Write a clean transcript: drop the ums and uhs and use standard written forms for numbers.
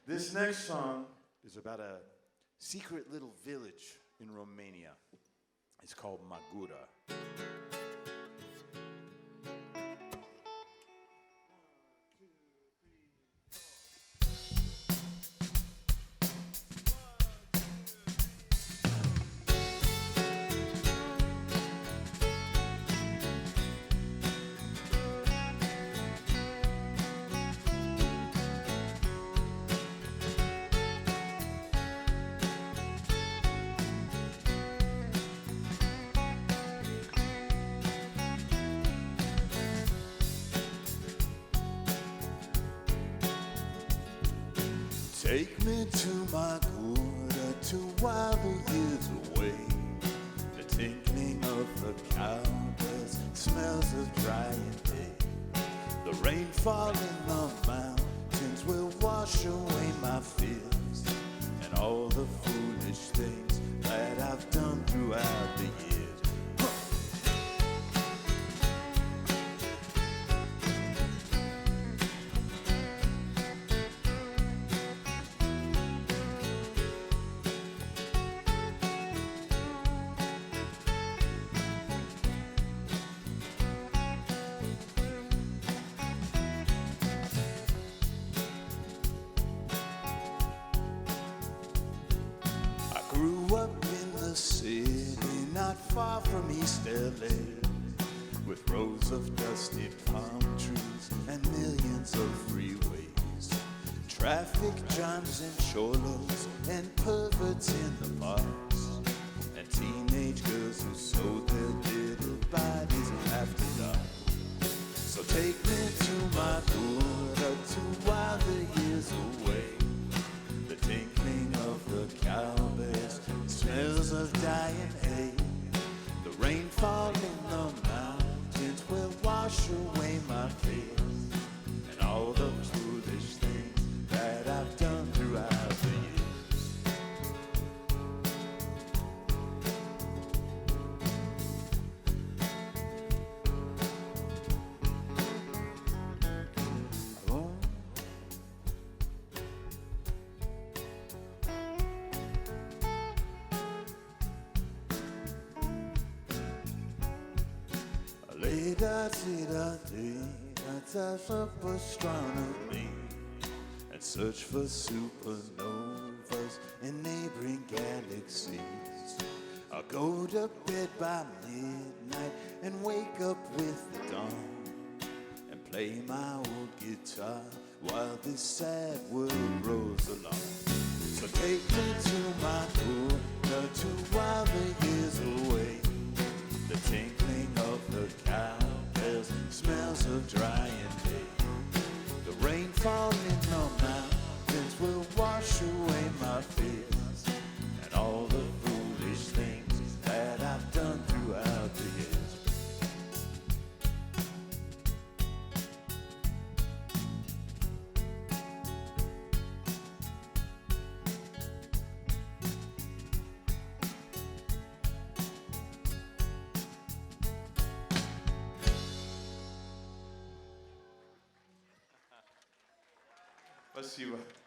This next song is about a secret little village in Romania. It's called Magura. Take me to Magura, to while the years away. The tinkling of the cowbells, smells of drying hay. The rain falling on the mountains will wash away my fears, and all the foolish things that I've done throughout the years. Grew up in the city, not far from East LA, with rows of dusty palm trees and millions of freeways, traffic jams and cholos and perverts in the parks, and teenage girls who sold their little bodies after dark. So take me to Magura, to while the years away. The tinkling of the cowbells, smells of dying hay. The rain falling on the mountains will wash away my fears, and all the foolish things that I've done throughout the years. Let's up astronomy and search for supernovas in neighboring galaxies. I'll go to bed by midnight and wake up with the dawn and play my old guitar while this sad world rolls along. So take me to Magura, to while the years away. The tinkling of the cowbells, smells of drying hay. The rain falling on mountains will wash away my fears, and all the foolish things that I've done throughout the years. Спасибо.